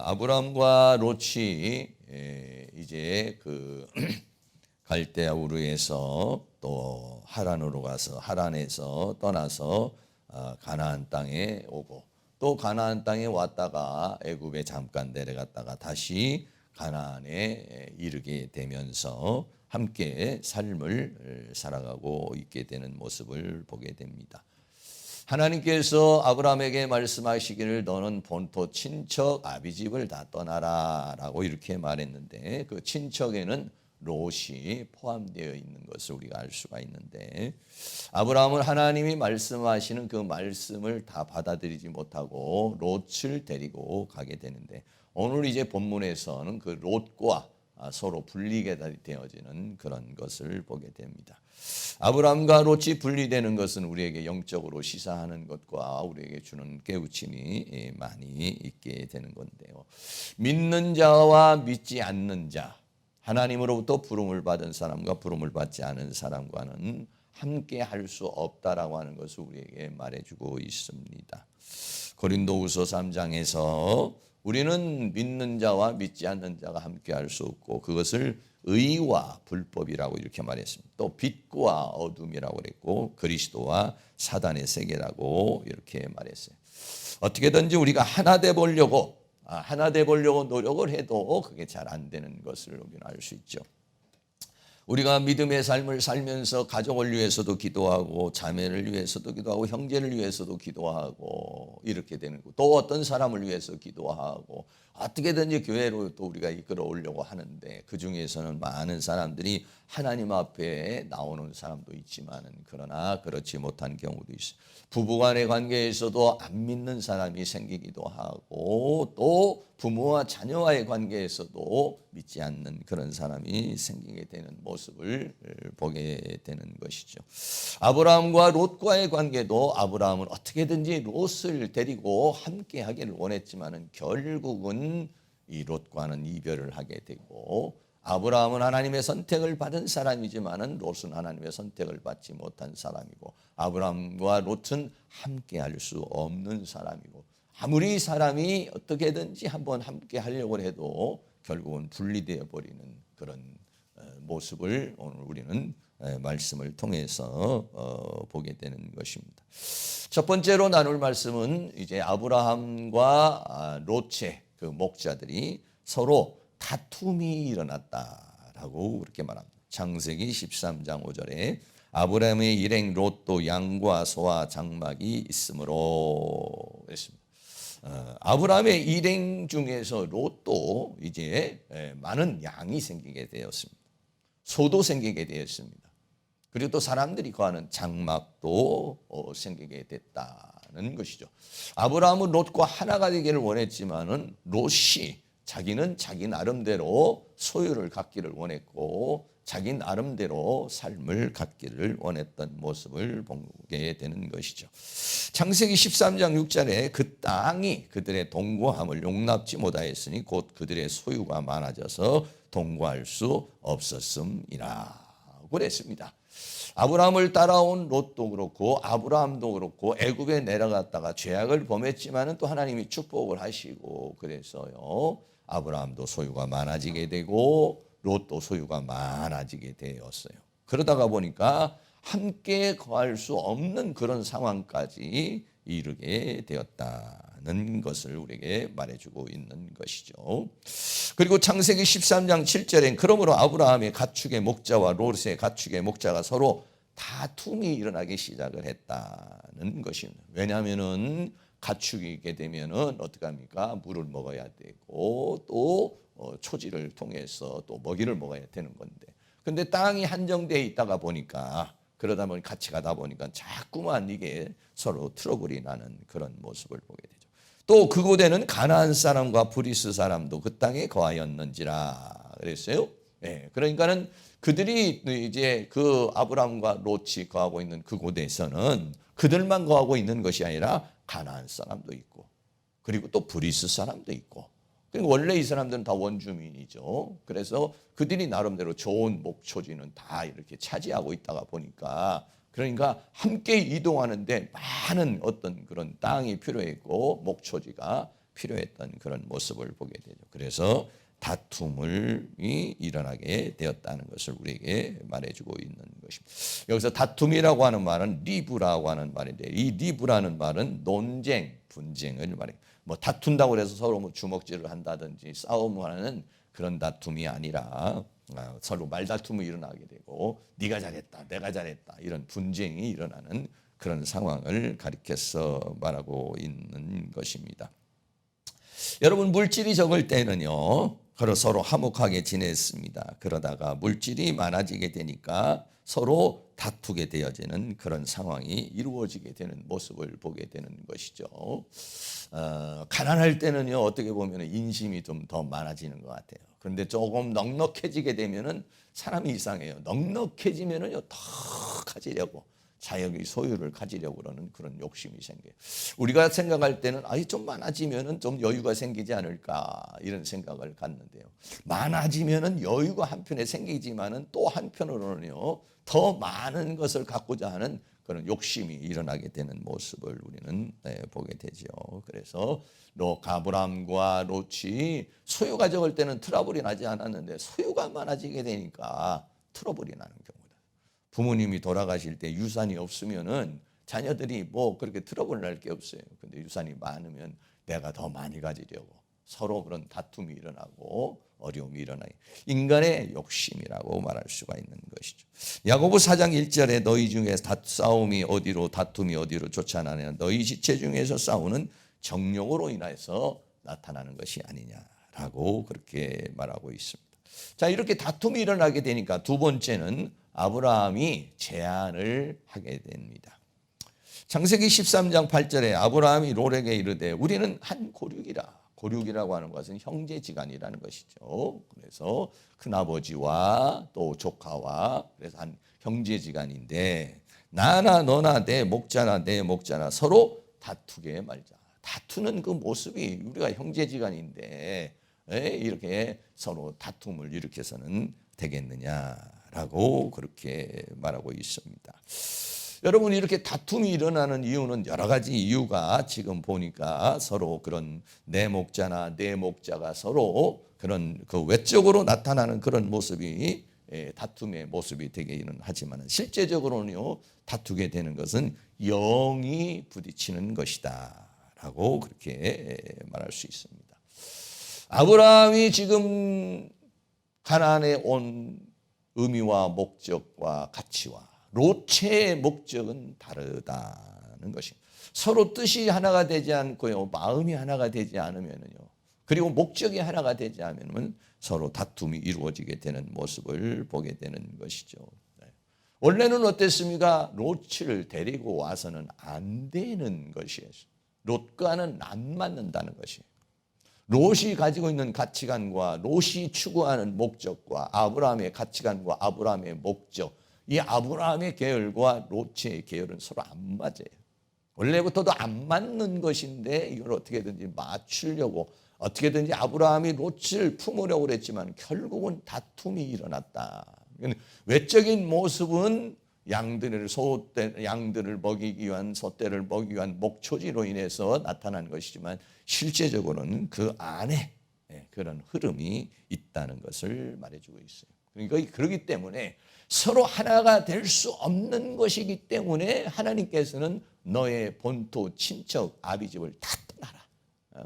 아브람과 롯이 이제 그 갈대아 우르에서 또 하란으로 가서 하란에서 떠나서 가나안 땅에 오고 또 가나안 땅에 왔다가 애굽에 잠깐 내려갔다가 다시 가나안에 이르게 되면서 함께 삶을 살아가고 있게 되는 모습을 보게 됩니다. 하나님께서 아브라함에게 말씀하시기를 너는 본토 친척 아비집을 다 떠나라 라고 이렇게 말했는데 그 친척에는 롯이 포함되어 있는 것을 우리가 알 수가 있는데 아브라함은 하나님이 말씀하시는 그 말씀을 다 받아들이지 못하고 롯을 데리고 가게 되는데 오늘 이제 본문에서는 그 롯과 서로 분리게 되어지는 그런 것을 보게 됩니다. 아브라함과 롯이 분리되는 것은 우리에게 영적으로 시사하는 것과 우리에게 주는 깨우침이 많이 있게 되는 건데요. 믿는 자와 믿지 않는 자, 하나님으로부터 부름을 받은 사람과 부름을 받지 않은 사람과는 함께 할 수 없다라고 하는 것을 우리에게 말해주고 있습니다. 고린도후서 3장에서 우리는 믿는 자와 믿지 않는 자가 함께 할 수 없고 그것을 의와 불법이라고 이렇게 말했습니다. 또 빛과 어둠이라고 그랬고 그리스도와 사단의 세계라고 이렇게 말했어요. 어떻게든지 우리가 하나 돼 보려고 노력을 해도 그게 잘 안 되는 것을 우리는 알 수 있죠. 우리가 믿음의 삶을 살면서 가족을 위해서도 기도하고 자매를 위해서도 기도하고 형제를 위해서도 기도하고 이렇게 되는 거. 또 어떤 사람을 위해서 기도하고 어떻게든지 교회로 또 우리가 이끌어 오려고 하는데 그중에서는 많은 사람들이 하나님 앞에 나오는 사람도 있지만은 그러나 그렇지 못한 경우도 있어요. 부부간의 관계에서도 안 믿는 사람이 생기기도 하고 또 부모와 자녀와의 관계에서도 믿지 않는 그런 사람이 생기게 되는 모습을 보게 되는 것이죠. 아브라함과 롯과의 관계도 아브라함은 어떻게든지 롯을 데리고 함께 하기를 원했지만은 결국은 이 롯과는 이별을 하게 되고 아브라함은 하나님의 선택을 받은 사람이지만은 롯은 하나님의 선택을 받지 못한 사람이고 아브라함과 롯은 함께 할 수 없는 사람이고 아무리 사람이 어떻게든지 한번 함께 하려고 해도 결국은 분리되어 버리는 그런 모습을 오늘 우리는 말씀을 통해서 보게 되는 것입니다. 첫 번째로 나눌 말씀은 이제 아브라함과 롯의 그 목자들이 서로 다툼이 일어났다라고 그렇게 말합니다. 창세기 13장 5절에 아브라함의 일행 롯도 양과 소와 장막이 있으므로 그랬습니다. 아브라함의 일행 중에서 롯도 이제 많은 양이 생기게 되었습니다. 소도 생기게 되었습니다. 그리고 또 사람들이 거하는 장막도 생기게 됐다는 것이죠. 아브라함은 롯과 하나가 되기를 원했지만은 롯이 자기는 자기 나름대로 소유를 갖기를 원했고 자기 나름대로 삶을 갖기를 원했던 모습을 보게 되는 것이죠. 창세기 13장 6절에 그 땅이 그들의 동거함을 용납지 못하였으니 곧 그들의 소유가 많아져서 동거할 수 없었음이라 그랬습니다. 아브라함을 따라온 롯도 그렇고 아브라함도 그렇고 애굽에 내려갔다가 죄악을 범했지만은 또 하나님이 축복을 하시고 그래서요 아브라함도 소유가 많아지게 되고 롯도 소유가 많아지게 되었어요. 그러다가 보니까 함께 거할 수 없는 그런 상황까지 이르게 되었다는 것을 우리에게 말해주고 있는 것이죠. 그리고 창세기 13장 7절엔 그러므로 아브라함의 가축의 목자와 롯의 가축의 목자가 서로 다툼이 일어나기 시작을 했다는 것입니다. 왜냐하면은 가축이게 되면은 어떻게 합니까? 물을 먹어야 되고 또 초지를 통해서 또 먹이를 먹어야 되는 건데 근데 땅이 한정되어 있다가 보니까 그러다 보니 같이 가다 보니까 자꾸만 이게 서로 트러블이 나는 그런 모습을 보게 되죠. 또 그곳에는 가나안 사람과 브리스 사람도 그 땅에 거하였는지라 그랬어요. 네, 그러니까는 그들이 이제 그 아브람과 롯이 거하고 있는 그곳에서는 그들만 거하고 있는 것이 아니라 가나안 사람도 있고 그리고 또 브리스 사람도 있고 그리고 원래 이 사람들은 다 원주민이죠. 그래서 그들이 나름대로 좋은 목초지는 다 이렇게 차지하고 있다가 보니까 그러니까 함께 이동하는데 많은 어떤 그런 땅이 필요했고 목초지가 필요했던 그런 모습을 보게 되죠. 그래서 다툼이 일어나게 되었다는 것을 우리에게 말해주고 있는 것입니다. 여기서 다툼이라고 하는 말은 리브라고 하는 말인데, 이 리브라는 말은 논쟁, 분쟁을 말해요. 뭐 다툰다고 해서 서로 뭐 주먹질을 한다든지 싸움하는 그런 다툼이 아니라 서로 말다툼이 일어나게 되고 네가 잘했다, 내가 잘했다 이런 분쟁이 일어나는 그런 상황을 가리켜서 말하고 있는 것입니다. 여러분, 물질이 적을 때는요, 서로 화목하게 지냈습니다. 그러다가 물질이 많아지게 되니까 서로 다투게 되어지는 그런 상황이 이루어지게 되는 모습을 보게 되는 것이죠. 가난할 때는요, 어떻게 보면 인심이 좀 더 많아지는 것 같아요. 그런데 조금 넉넉해지게 되면은 사람이 이상해요. 넉넉해지면은요, 더 가지려고, 자기 소유를 가지려고 그러는 그런 욕심이 생겨요. 우리가 생각할 때는 좀 많아지면은 좀 여유가 생기지 않을까 이런 생각을 갖는데요. 많아지면은 여유가 한편에 생기지만은 또 한편으로는요, 더 많은 것을 갖고자 하는 그런 욕심이 일어나게 되는 모습을 우리는 보게 되죠. 그래서 아브람과 롯이 소유가 적을 때는 트러블이 나지 않았는데 소유가 많아지게 되니까 트러블이 나는 경우다. 부모님이 돌아가실 때 유산이 없으면은 자녀들이 뭐 그렇게 트러블 날 게 없어요. 근데 유산이 많으면 내가 더 많이 가지려고 서로 그런 다툼이 일어나고 어려움이 일어나요. 인간의 욕심이라고 말할 수가 있는 것이죠. 야고보 4장 1절에 너희 중에서 싸움이 어디로 다툼이 어디로 쫓아나느냐, 너희 지체 중에서 싸우는 정욕으로 인해서 나타나는 것이 아니냐라고 그렇게 말하고 있습니다. 자, 이렇게 다툼이 일어나게 되니까 두 번째는 아브라함이 제안을 하게 됩니다. 창세기 13장 8절에 아브라함이 롯에게 이르되 우리는 한 고륙이라. 고륙이라고 하는 것은 형제지간이라는 것이죠. 그래서 큰아버지와 또 조카와 그래서 한 형제지간인데 나나 너나 내 목자나 내 목자나 서로 다투게 말자. 다투는 그 모습이 우리가 형제지간인데 이렇게 서로 다툼을 일으켜서는 되겠느냐라고 그렇게 말하고 있습니다. 여러분, 이렇게 다툼이 일어나는 이유는 여러 가지 이유가 지금 보니까 서로 그런 내 목자나 내 목자가 서로 그런 그 외적으로 나타나는 그런 모습이 다툼의 모습이 되기는 하지만 실제적으로는요, 다투게 되는 것은 영이 부딪히는 것이다 라고 그렇게 말할 수 있습니다. 아브라함이 지금 가나안에 온 의미와 목적과 가치와 롯의 목적은 다르다는 것입니다. 서로 뜻이 하나가 되지 않고요, 마음이 하나가 되지 않으면요, 그리고 목적이 하나가 되지 않으면 서로 다툼이 이루어지게 되는 모습을 보게 되는 것이죠. 원래는 어땠습니까? 롯을 데리고 와서는 안 되는 것이에요. 롯과는 안 맞는다는 것이에요. 롯이 가지고 있는 가치관과 롯이 추구하는 목적과 아브라함의 가치관과 아브라함의 목적, 이 아브라함의 계열과 롯의 계열은 서로 안 맞아요. 원래부터도 안 맞는 것인데 이걸 어떻게든지 맞추려고 어떻게든지 아브라함이 롯을 품으려고 그랬지만 결국은 다툼이 일어났다. 외적인 모습은 양들을 먹이기 위한 소떼를 먹이기 위한 목초지로 인해서 나타난 것이지만 실제적으로는 그 안에 그런 흐름이 있다는 것을 말해주고 있어요. 그러니까 그렇기 때문에 서로 하나가 될 수 없는 것이기 때문에 하나님께서는 너의 본토, 친척, 아비집을 다 떠나라.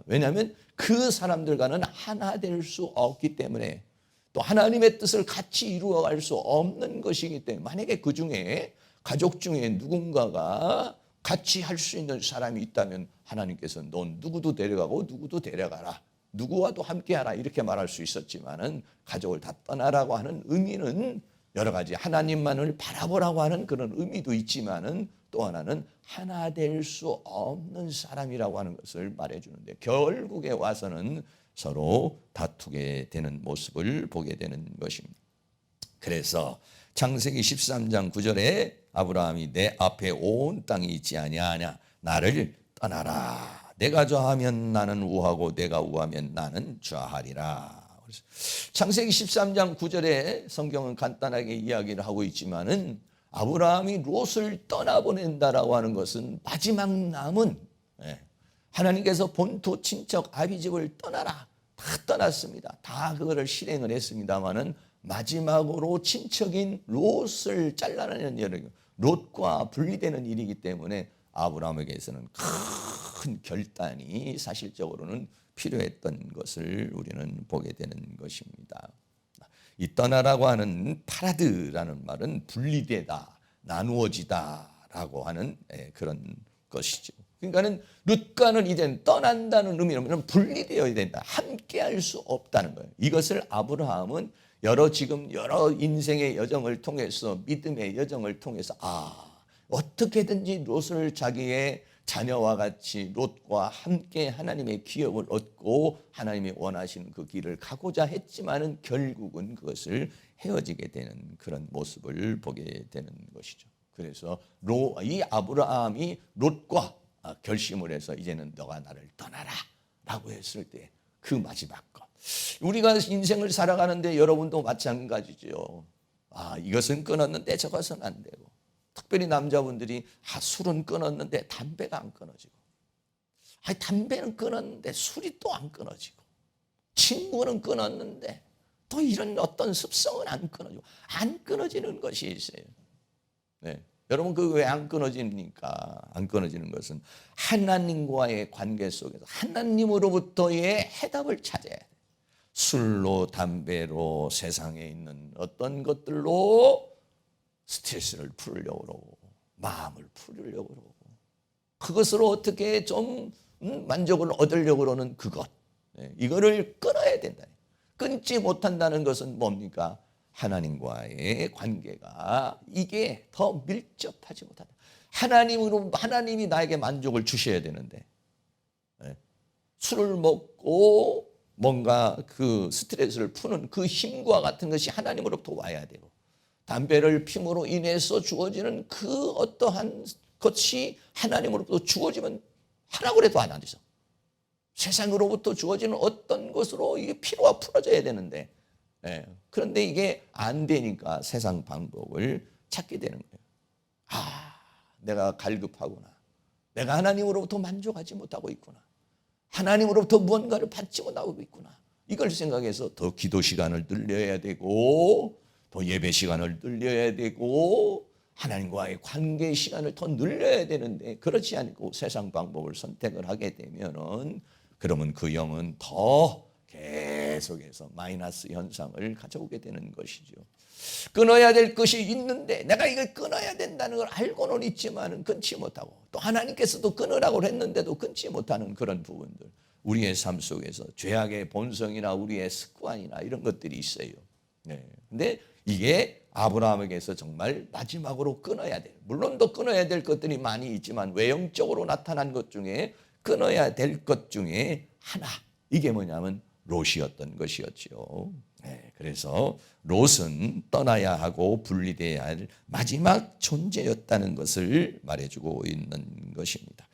왜냐하면 그 사람들과는 하나 될 수 없기 때문에, 또 하나님의 뜻을 같이 이루어갈 수 없는 것이기 때문에, 만약에 그 중에 가족 중에 누군가가 같이 할 수 있는 사람이 있다면 하나님께서 넌 누구도 데려가고 누구도 데려가라, 누구와도 함께하라 이렇게 말할 수 있었지만은 가족을 다 떠나라고 하는 의미는 여러 가지 하나님만을 바라보라고 하는 그런 의미도 있지만은 또 하나는 하나 될 수 없는 사람이라고 하는 것을 말해주는데, 결국에 와서는 서로 다투게 되는 모습을 보게 되는 것입니다. 그래서 창세기 13장 9절에 아브라함이 내 앞에 온 땅이 있지 아니하냐, 나를 떠나라. 내가 좌하면 나는 우하고 내가 우하면 나는 좌하리라. 창세기 13장 9절에 성경은 간단하게 이야기를 하고 있지만은 아브라함이 롯을 떠나보낸다라고 하는 것은 마지막 남은 하나님께서 본토 친척 아비집을 떠나라. 다 떠났습니다. 다 그거를 실행을 했습니다마는 마지막으로 친척인 롯을 잘라내는 일이, 롯과 분리되는 일이기 때문에 아브라함에게서는 큰 결단이 사실적으로는 필요했던 것을 우리는 보게 되는 것입니다. 이 떠나라고 하는 파라드라는 말은 분리되다, 나누어지다라고 하는 그런 것이죠. 그러니까는 룻과는 이제 떠난다는 의미는 분리되어야 된다. 함께할 수 없다는 거예요. 이것을 아브라함은 지금 여러 인생의 여정을 통해서, 믿음의 여정을 통해서 어떻게든지 롯을 자기의 자녀와 같이 롯과 함께 하나님의 기업을 얻고 하나님이 원하시는 그 길을 가고자 했지만은 결국은 그것을 헤어지게 되는 그런 모습을 보게 되는 것이죠. 그래서 이 아브라함이 롯과 결심을 해서 이제는 너가 나를 떠나라 라고 했을 때 그 마지막 것, 우리가 인생을 살아가는데 여러분도 마찬가지죠. 이것은 끊었는데 저것은 안 되고, 특별히 남자분들이 술은 끊었는데 담배가 안 끊어지고, 담배는 끊었는데 술이 또 안 끊어지고, 친구는 끊었는데 또 이런 어떤 습성은 안 끊어지고, 안 끊어지는 것이 있어요. 네. 여러분, 그 왜 안 끊어집니까? 안 끊어지는 것은 하나님과의 관계 속에서 하나님으로부터의 해답을 찾아야 돼요. 술로, 담배로, 세상에 있는 어떤 것들로 스트레스를 풀으려고 그러고, 마음을 풀으려고 그러고, 그것으로 어떻게 좀 만족을 얻으려고 그러는 그것, 이거를 끊어야 된다. 끊지 못한다는 것은 뭡니까? 하나님과의 관계가 이게 더 밀접하지 못하다. 하나님이 나에게 만족을 주셔야 되는데, 술을 먹고 뭔가 그 스트레스를 푸는 그 힘과 같은 것이 하나님으로부터 와야 되고, 담배를 피므로 인해서 주어지는 그 어떠한 것이 하나님으로부터 주어지면 하라고 해도 안 되죠. 세상으로부터 주어지는 어떤 것으로 이게 피로가 풀어져야 되는데, 그런데 이게 안 되니까 세상 방법을 찾게 되는 거예요. 내가 갈급하구나. 내가 하나님으로부터 만족하지 못하고 있구나. 하나님으로부터 무언가를 받지 못하고 있구나. 이걸 생각해서 더 기도 시간을 늘려야 되고, 더 예배 시간을 늘려야 되고, 하나님과의 관계 시간을 더 늘려야 되는데, 그렇지 않고 세상 방법을 선택을 하게 되면은, 그러면 그 영은 더 계속해서 마이너스 현상을 가져오게 되는 것이죠. 끊어야 될 것이 있는데 내가 이걸 끊어야 된다는 걸 알고는 있지만 끊지 못하고, 또 하나님께서도 끊으라고 했는데도 끊지 못하는 그런 부분들, 우리의 삶 속에서 죄악의 본성이나 우리의 습관이나 이런 것들이 있어요. 근데 이게 아브라함에게서 정말 마지막으로 끊어야 돼요. 물론 또 끊어야 될 것들이 많이 있지만 외형적으로 나타난 것 중에 끊어야 될 것 중에 하나, 이게 뭐냐면 롯이었던 것이었죠. 그래서 롯은 떠나야 하고 분리되어야 할 마지막 존재였다는 것을 말해주고 있는 것입니다.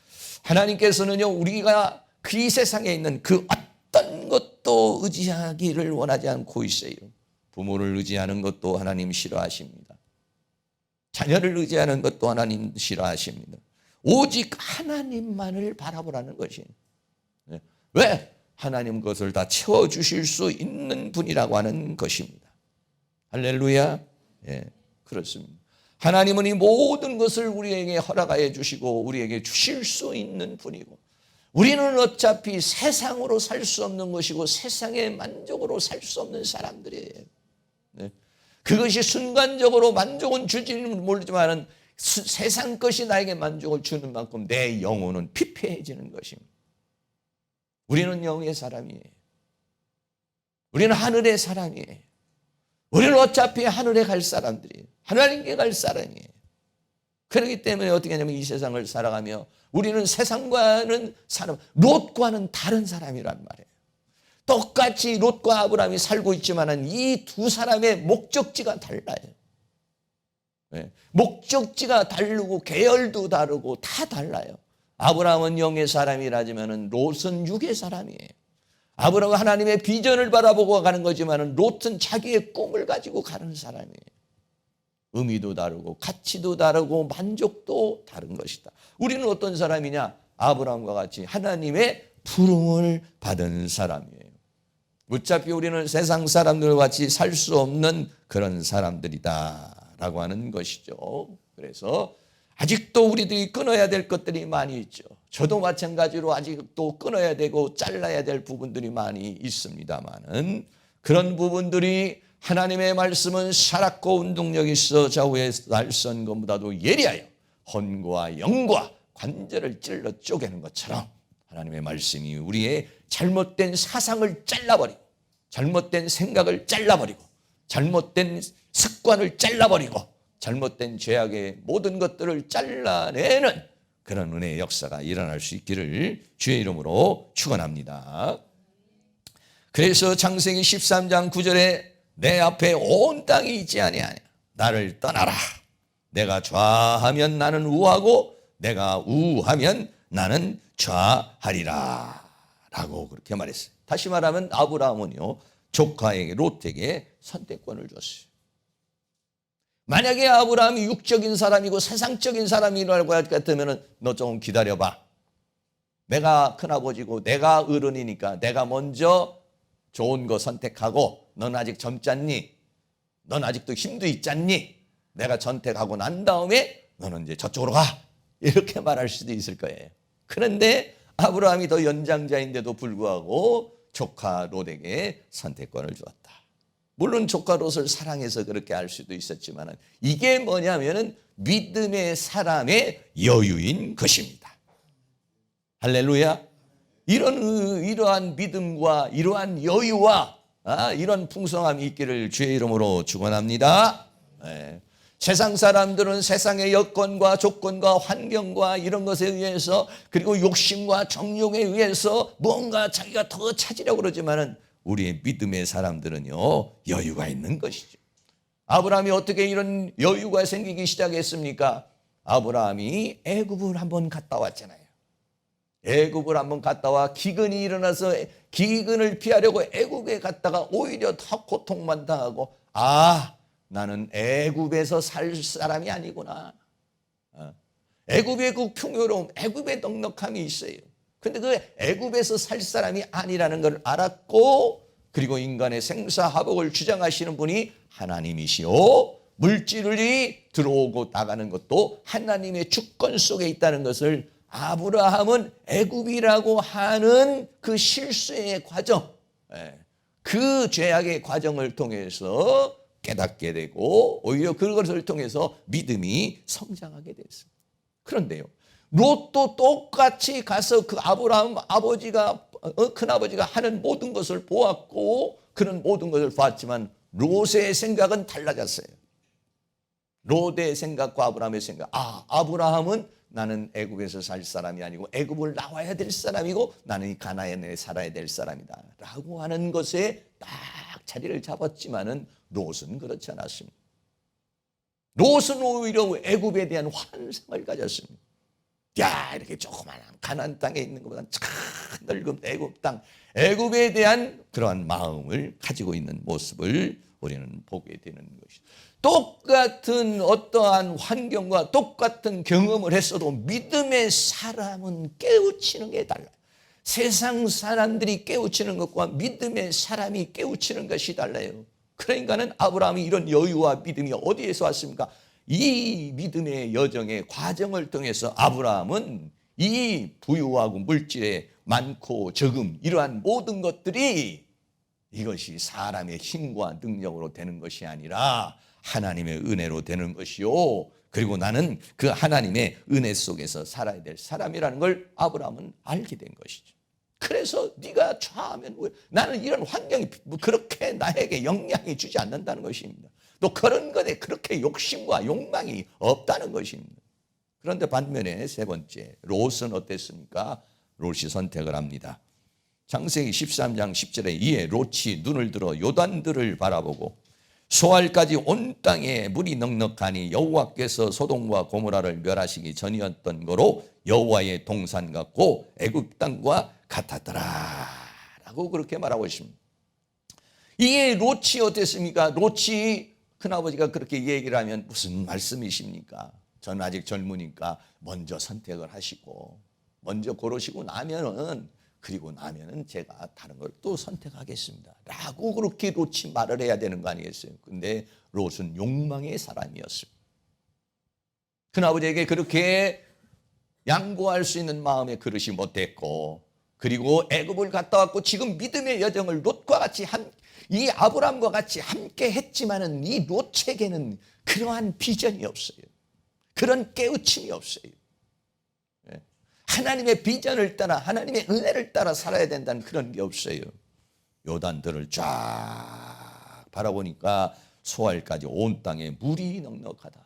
하나님께서는요, 우리가 이 세상에 있는 그 어떤 것도 의지하기를 원하지 않고 있어요. 부모를 의지하는 것도 하나님 싫어하십니다. 자녀를 의지하는 것도 하나님 싫어하십니다. 오직 하나님만을 바라보라는 것이에요. 왜? 하나님 것을 다 채워주실 수 있는 분이라고 하는 것입니다. 할렐루야. 그렇습니다. 하나님은 이 모든 것을 우리에게 허락하여 주시고 우리에게 주실 수 있는 분이고, 우리는 어차피 세상으로 살 수 없는 것이고 세상의 만족으로 살 수 없는 사람들이에요. 그것이 순간적으로 만족은 주지는 모르지만 세상 것이 나에게 만족을 주는 만큼 내 영혼은 피폐해지는 것입니다. 우리는 영의 사람이에요. 우리는 하늘의 사람이에요. 우리는 어차피 하늘에 갈 사람들이에요. 하나님께 갈 사람이에요. 그렇기 때문에 어떻게 하냐면 이 세상을 살아가며 우리는 세상과는 사람, 롯과는 다른 사람이란 말이에요. 똑같이 롯과 아브라함이 살고 있지만 이 두 사람의 목적지가 달라요. 목적지가 다르고 계열도 다르고 다 달라요. 아브라함은 영의 사람이라지만 롯은 육의 사람이에요. 아브라함은 하나님의 비전을 바라보고 가는 거지만 롯은 자기의 꿈을 가지고 가는 사람이에요. 의미도 다르고 가치도 다르고 만족도 다른 것이다. 우리는 어떤 사람이냐? 아브라함과 같이 하나님의 부름을 받은 사람이에요. 어차피 우리는 세상 사람들과 같이 살 수 없는 그런 사람들이다라고 하는 것이죠. 그래서 아직도 우리들이 끊어야 될 것들이 많이 있죠. 저도 마찬가지로 아직도 끊어야 되고 잘라야 될 부분들이 많이 있습니다만은 그런 부분들이 하나님의 말씀은 살았고 운동력이 있어 좌우에 날선 것보다도 예리하여 혼과 영과 관절을 찔러 쪼개는 것처럼 하나님의 말씀이 우리의 잘못된 사상을 잘라버리고 잘못된 생각을 잘라버리고 잘못된 습관을 잘라버리고 잘못된 죄악의 모든 것들을 잘라내는 그런 은혜의 역사가 일어날 수 있기를 주의 이름으로 축원합니다. 그래서 창세기 13장 9절에 내 앞에 온 땅이 있지 아니하냐 나를 떠나라. 내가 좌하면 나는 우하고 내가 우하면 나는 좌하리라 라고 그렇게 말했어요. 다시 말하면 아브라함은요 조카에게 롯에게 선택권을 줬어요. 만약에 아브라함이 육적인 사람이고 세상적인 사람이라고 같으면 너 조금 기다려봐. 내가 큰아버지고 내가 어른이니까 내가 먼저 좋은 거 선택하고 넌 아직 젊잖니? 넌 아직도 힘도 있잖니? 내가 선택하고 난 다음에 너는 이제 저쪽으로 가. 이렇게 말할 수도 있을 거예요. 그런데 아브라함이 더 연장자인데도 불구하고 조카 롯에게 선택권을 주었다. 물론 조카 롯을 사랑해서 그렇게 할 수도 있었지만 이게 뭐냐면은 믿음의 사람의 여유인 것입니다. 할렐루야. 이러한 믿음과 이러한 여유와 이런 풍성함이 있기를 주의 이름으로 축원합니다. 네. 세상 사람들은 세상의 여건과 조건과 환경과 이런 것에 의해서 그리고 욕심과 정욕에 의해서 뭔가 자기가 더 찾으려고 그러지만은 우리의 믿음의 사람들은요 여유가 있는 것이죠. 아브라함이 어떻게 이런 여유가 생기기 시작했습니까? 아브라함이 애굽을 한번 갔다 왔잖아요. 애굽을 한번 갔다 와 기근이 일어나서 기근을 피하려고 애굽에 갔다가 오히려 더 고통만 당하고 나는 애굽에서 살 사람이 아니구나. 애굽의 그 풍요로움, 애굽의 넉넉함이 있어요. 근데 그 애굽에서 살 사람이 아니라는 걸 알았고 그리고 인간의 생사화복을 주장하시는 분이 하나님이시오. 물질이 들어오고 나가는 것도 하나님의 주권 속에 있다는 것을 아브라함은 애굽이라고 하는 그 실수의 과정, 그 죄악의 과정을 통해서 깨닫게 되고 오히려 그것을 통해서 믿음이 성장하게 됐습니다. 그런데요, 롯도 똑같이 가서 그 아브라함 아버지가 큰아버지가 하는 모든 것을 보았고 그런 모든 것을 봤지만 롯의 생각은 달라졌어요. 롯의 생각과 아브라함의 생각. 아브라함은 나는 애굽에서 살 사람이 아니고 애굽을 나와야 될 사람이고 나는 이 가나안에 살아야 될 사람이다 라고 하는 것에 딱 자리를 잡았지만은 롯은 그렇지 않았습니다. 롯은 오히려 애굽에 대한 환상을 가졌습니다. 이렇게 조그마한 가나안 땅에 있는 것보다 참 넓은 애굽 땅, 애굽에 대한 그러한 마음을 가지고 있는 모습을 우리는 보게 되는 것이죠. 똑같은 어떠한 환경과 똑같은 경험을 했어도 믿음의 사람은 깨우치는 게 달라요. 세상 사람들이 깨우치는 것과 믿음의 사람이 깨우치는 것이 달라요. 그러니까는 아브라함이 이런 여유와 믿음이 어디에서 왔습니까? 이 믿음의 여정의 과정을 통해서 아브라함은 이 부유하고 물질의 많고 적음 이러한 모든 것들이 이것이 사람의 힘과 능력으로 되는 것이 아니라 하나님의 은혜로 되는 것이요. 그리고 나는 그 하나님의 은혜 속에서 살아야 될 사람이라는 걸 아브라함은 알게 된 것이죠. 그래서 네가 좌하면 왜? 나는 이런 환경이 그렇게 나에게 영향이 주지 않는다는 것입니다. 또 그런 것에 그렇게 욕심과 욕망이 없다는 것입니다. 그런데 반면에 세 번째 롯은 어땠습니까? 롯이 선택을 합니다. 창세기 13장 10절에 이에 롯이 눈을 들어 요단들을 바라보고 소알까지 온 땅에 물이 넉넉하니 여호와께서 소돔과 고모라를 멸하시기 전이었던 거로 여호와의 동산 같고 애굽 땅과 같았더라 라고 그렇게 말하고 있습니다. 이게 롯이 어땠습니까? 롯이 큰아버지가 그렇게 얘기를 하면 무슨 말씀이십니까? 저는 아직 젊으니까 먼저 선택을 하시고 먼저 고르시고 나면은 그리고 나면은 제가 다른 걸 또 선택하겠습니다. 라고 그렇게 롯이 말을 해야 되는 거 아니겠어요? 근데 롯은 욕망의 사람이었습니다. 큰아버지에게 그렇게 양보할 수 있는 마음의 그릇이 못됐고, 그리고 애굽을 갔다 왔고 지금 믿음의 여정을 롯과 같이 이 아브람과 같이 함께 했지만은 이 롯에게는 그러한 비전이 없어요. 그런 깨우침이 없어요. 하나님의 비전을 따라 하나님의 은혜를 따라 살아야 된다는 그런 게 없어요. 요단들을 쫙 바라보니까 소알까지 온 땅에 물이 넉넉하다.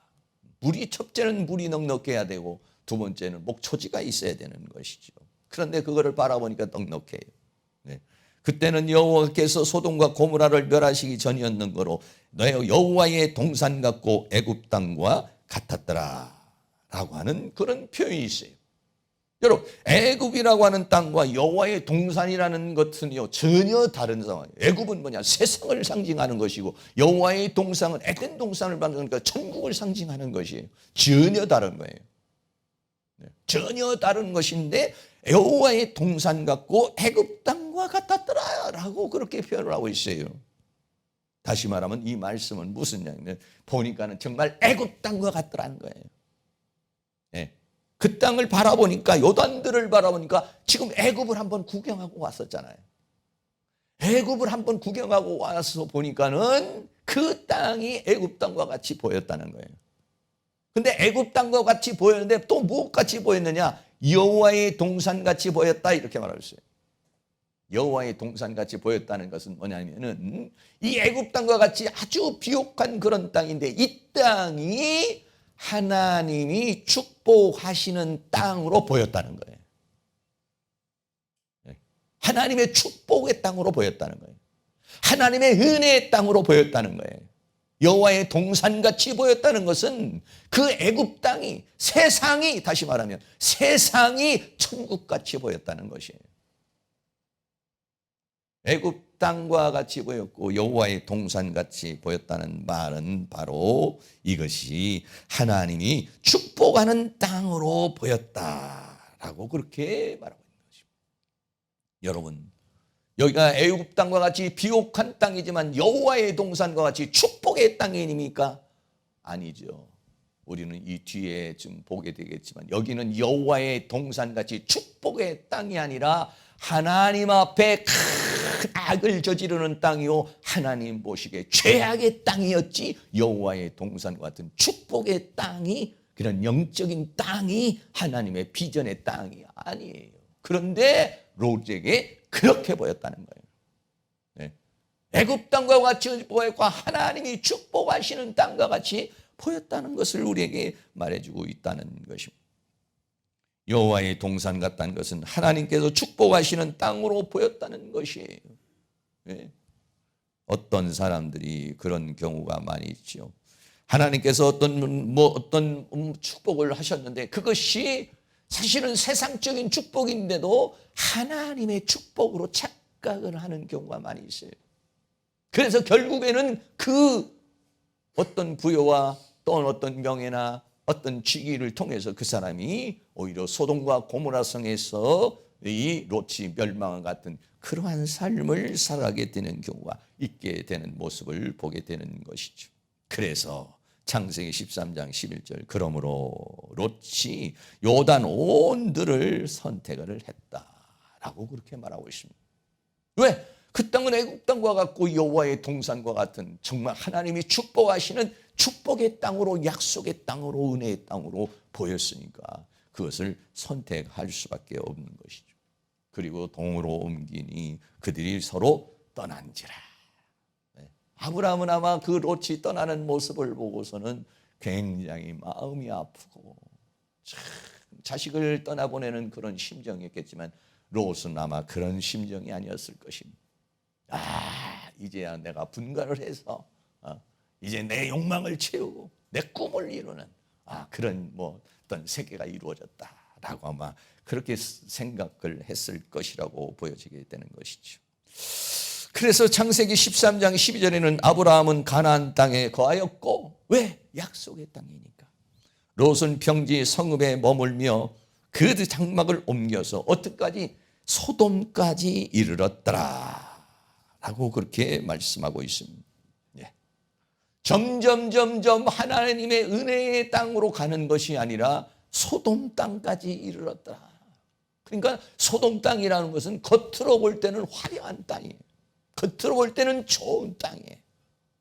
첫째는 물이 넉넉해야 되고 두 번째는 목초지가 있어야 되는 것이죠. 그런데 그거를 바라보니까 넉넉해요. 네. 그때는 여호와께서 소돔과 고모라를 멸하시기 전이었는 거로 여호와의 동산 같고 애굽 땅과 같았더라 라고 하는 그런 표현이 있어요. 여러분, 애굽이라고 하는 땅과 여호와의 동산이라는 것은요 전혀 다른 상황이에요. 애굽은 뭐냐? 세상을 상징하는 것이고 여호와의 동산은 에덴 동산을 말하니까 천국을 상징하는 것이에요. 전혀 다른 거예요. 전혀 다른 것인데 여호와의 동산 같고 애굽 땅과 같았더라라고 그렇게 표현을 하고 있어요. 다시 말하면 이 말씀은 무슨 얘기냐면 보니까는 정말 애굽 땅과 같더라는 거예요. 네. 그 땅을 바라보니까 요단들을 바라보니까 지금 애굽을 한번 구경하고 왔었잖아요. 애굽을 한번 구경하고 와서 보니까는 그 땅이 애굽 땅과 같이 보였다는 거예요. 근데 애굽 땅과 같이 보였는데 또 무엇같이 보였느냐? 여호와의 동산같이 보였다 이렇게 말하고 있어요. 여호와의 동산같이 보였다는 것은 뭐냐면은 이 애굽 땅과 같이 아주 비옥한 그런 땅인데 이 땅이 하나님이 축복하시는 땅으로 보였다는 거예요. 하나님의 축복의 땅으로 보였다는 거예요. 하나님의 은혜의 땅으로 보였다는 거예요. 여호와의 동산같이 보였다는 것은 그 애굽 땅이 세상이 다시 말하면 세상이 천국같이 보였다는 것이에요. 애굽 땅과 같이 보였고 여호와의 동산같이 보였다는 말은 바로 이것이 하나님이 축복하는 땅으로 보였다라고 그렇게 말하고 있는 것입니다. 여러분, 여기가 애굽 땅과 같이 비옥한 땅이지만 여호와의 동산과 같이 축복의 땅입니까? 아니죠. 우리는 이 뒤에 좀 보게 되겠지만 여기는 여호와의 동산같이 축복의 땅이 아니라 하나님 앞에 큰 악을 저지르는 땅이요 하나님 보시기에 죄악의 땅이었지 여호와의 동산과 같은 축복의 땅이 그런 영적인 땅이 하나님의 비전의 땅이 아니에요. 그런데 롯에게 그렇게 보였다는 거예요. 네. 애굽 땅과 같이 보였고 하나님이 축복하시는 땅과 같이 보였다는 것을 우리에게 말해주고 있다는 것입니다. 여호와의 동산 같다는 것은 하나님께서 축복하시는 땅으로 보였다는 것이에요. 네. 어떤 사람들이 그런 경우가 많이 있죠. 하나님께서 어떤 축복을 하셨는데 그것이 사실은 세상적인 축복인데도 하나님의 축복으로 착각을 하는 경우가 많이 있어요. 그래서 결국에는 그 어떤 부여와 또 어떤 명예나 어떤 직위를 통해서 그 사람이 오히려 소돔과 고모라 성에서 이 롯이 멸망과 같은 그러한 삶을 살아가게 되는 경우가 있게 되는 모습을 보게 되는 것이죠. 그래서 창세기 13장 11절 그러므로 롯이 요단 온들을 선택을 했다라고 그렇게 말하고 있습니다. 왜? 그 땅은 애굽 땅과 같고 여호와의 동산과 같은 정말 하나님이 축복하시는 축복의 땅으로 약속의 땅으로 은혜의 땅으로 보였으니까 그것을 선택할 수밖에 없는 것이죠. 그리고 동으로 옮기니 그들이 서로 떠난지라. 아브라함은 아마 그 롯이 떠나는 모습을 보고서는 굉장히 마음이 아프고 자식을 떠나보내는 그런 심정이었겠지만 롯은 아마 그런 심정이 아니었을 것입니다. 이제야 내가 분가를 해서 이제 내 욕망을 채우고 내 꿈을 이루는 그런 어떤 세계가 이루어졌다라고 아마 그렇게 생각을 했을 것이라고 보여지게 되는 것이죠. 그래서 창세기 13장 12절에는 아브라함은 가나안 땅에 거하였고 왜? 약속의 땅이니까. 롯은 평지 성읍에 머물며 그 장막을 옮겨서 어떻게까지 소돔까지 이르렀더라 라고 그렇게 말씀하고 있습니다. 예. 점점 하나님의 은혜의 땅으로 가는 것이 아니라 소돔 땅까지 이르렀더라. 그러니까 소돔 땅이라는 것은 겉으로 볼 때는 화려한 땅이에요. 겉으로 볼 때는 좋은 땅이에요.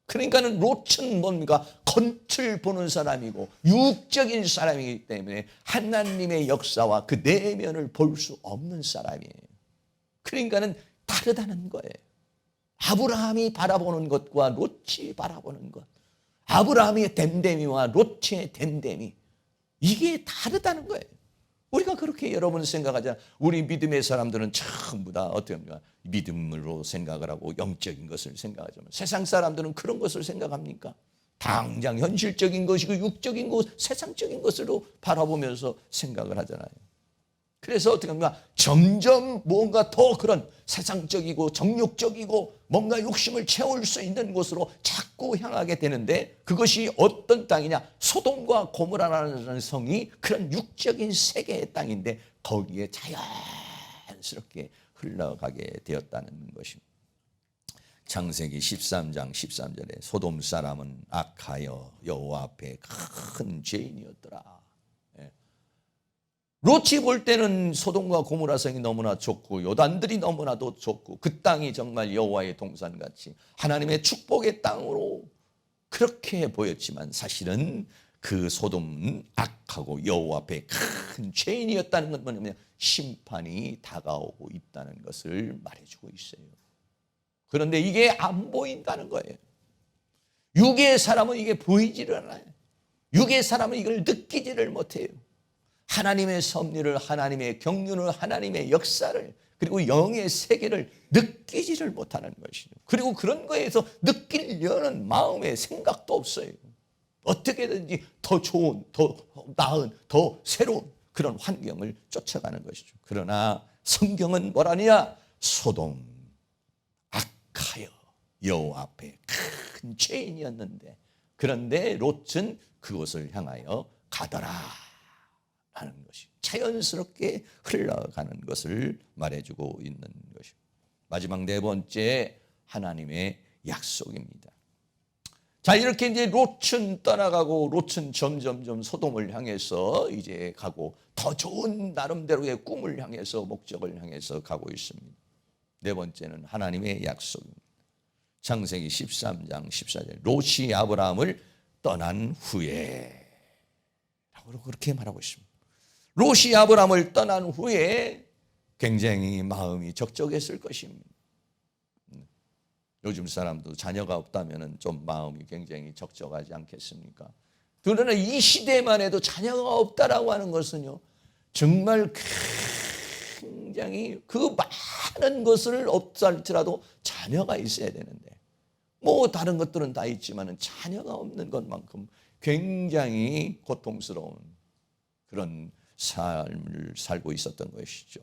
그러니까는 롯은 뭡니까? 겉을 보는 사람이고 육적인 사람이기 때문에 하나님의 역사와 그 내면을 볼 수 없는 사람이에요. 그러니까는 다르다는 거예요. 아브라함이 바라보는 것과 롯이 바라보는 것, 아브라함의 댐댐이와 롯의 댐댐이, 이게 다르다는 거예요. 우리가 그렇게 여러분 생각하잖아요. 우리 믿음의 사람들은 전부 다 어떻게 합니까? 믿음으로 생각을 하고 영적인 것을 생각하지만 세상 사람들은 그런 것을 생각합니까? 당장 현실적인 것이고 육적인 것, 세상적인 것으로 바라보면서 생각을 하잖아요. 그래서 어떻게 합니까? 점점 뭔가 더 그런 세상적이고 정욕적이고 뭔가 욕심을 채울 수 있는 곳으로 자꾸 향하게 되는데, 그것이 어떤 땅이냐? 소돔과 고모라라는 성이 그런 육적인 세계의 땅인데 거기에 자연스럽게 흘러가게 되었다는 것입니다. 창세기 13장 13절에 소돔 사람은 악하여 여호와 앞에 큰 죄인이었더라. 롯이 볼 때는 소돔과 고모라 성이 너무나 좋고 요단들이 너무나도 좋고 그 땅이 정말 여호와의 동산같이 하나님의 축복의 땅으로 그렇게 보였지만 사실은 그 소돔은 악하고 여호와 앞에 큰 죄인이었다는 건 뭐냐면 심판이 다가오고 있다는 것을 말해주고 있어요. 그런데 이게 안 보인다는 거예요. 육의 사람은 이게 보이지를 않아요. 육의 사람은 이걸 느끼지를 못해요. 하나님의 섭리를, 하나님의 경륜을, 하나님의 역사를, 그리고 영의 세계를 느끼지를 못하는 것이죠. 그리고 그런 거에서 느끼려는 마음의 생각도 없어요. 어떻게든지 더 좋은, 더 나은, 더 새로운 그런 환경을 쫓아가는 것이죠. 그러나 성경은 뭐라냐? 소돔 악하여 여호와 앞에 큰 죄인이었는데, 그런데 롯은 그곳을 향하여 가더라 하는 것이 자연스럽게 흘러가는 것을 말해주고 있는 것입니다. 마지막 네 번째, 하나님의 약속입니다. 자, 이렇게 이제 롯은 떠나가고 롯은 점점점 소돔을 향해서 이제 가고 더 좋은 나름대로의 꿈을 향해서, 목적을 향해서 가고 있습니다. 네 번째는 하나님의 약속입니다. 창세기 13장 14절, 롯이 아브라함을 떠난 후에 라고 그렇게 말하고 있습니다. 롯이 아브라함을 떠난 후에 굉장히 마음이 적적했을 것입니다. 요즘 사람도 자녀가 없다면 좀 마음이 굉장히 적적하지 않겠습니까? 그러나 이 시대만 해도 자녀가 없다라고 하는 것은요, 정말 굉장히 그 많은 것을 없을지라도 자녀가 있어야 되는데, 뭐 다른 것들은 다 있지만 자녀가 없는 것만큼 굉장히 고통스러운 그런 삶을 살고 있었던 것이죠.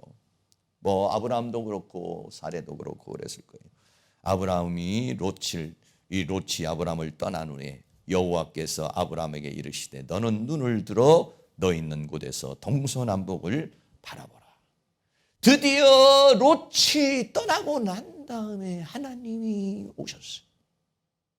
뭐 아브라함도 그렇고 사레도 그렇고 그랬을 거예요. 아브라함이 롯이 아브라함을 떠난 후에 여호와께서 아브라함에게 이르시되 너는 눈을 들어 너 있는 곳에서 동서남북을 바라보라. 드디어 롯이 떠나고 난 다음에 하나님이 오셨어요.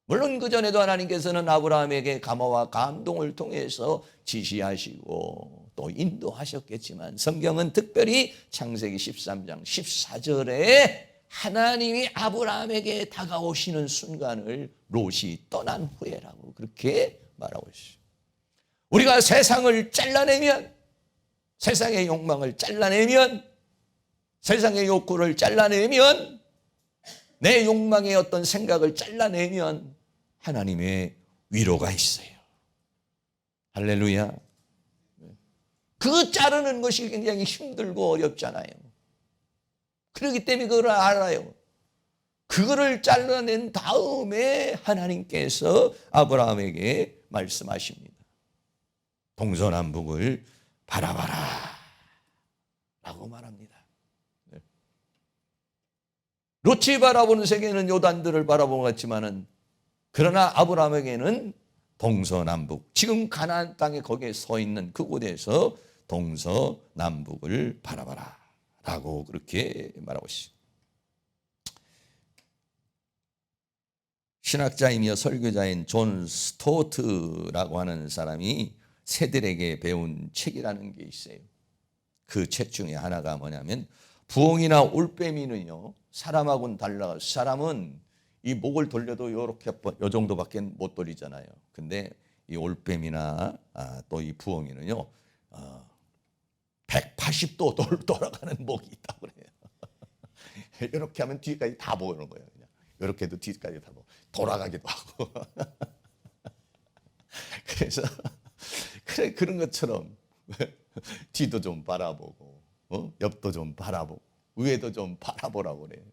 물론 그전에도 하나님께서는 아브라함에게 감화와 감동을 통해서 지시하시고 또 인도하셨겠지만, 성경은 특별히 창세기 13장 14절에 하나님이 아브라함에게 다가오시는 순간을 롯이 떠난 후에라고 그렇게 말하고 있어요. 우리가 세상을 잘라내면, 세상의 욕망을 잘라내면, 세상의 욕구를 잘라내면, 내 욕망의 어떤 생각을 잘라내면 하나님의 위로가 있어요. 할렐루야. 그 자르는 것이 굉장히 힘들고 어렵잖아요. 그렇기 때문에 그걸 알아요. 그거를 잘라낸 다음에 하나님께서 아브라함에게 말씀하십니다. 동서남북을 바라봐라 라고 말합니다. 롯이 바라보는 세계는 요단들을 바라본 것 같지만은, 그러나 아브라함에게는 동서남북, 지금 가나안 땅에 거기에 서 있는 그곳에서 동서남북을 바라봐라 라고 그렇게 말하고 있습니다. 신학자이며 설교자인 존 스토트라고 하는 사람이 새들에게 배운 책이라는 게 있어요. 그 책 중에 하나가 뭐냐면, 부엉이나 올빼미는요 사람하고는 달라. 사람은 이 목을 돌려도 요렇게 요 정도밖에 못 돌리잖아요. 근데 이 올빼미나 또 이 부엉이는요 180도 돌아가는 목이 있다고 그래요. 이렇게 하면 뒤까지 다 보이는 거예요. 그냥 이렇게 해도 뒤까지 다 보고 돌아가기도 하고. 그래서 그런 것처럼 뒤도 좀 바라보고 옆도 좀 바라보고 위에도 좀 바라보라고 그래요.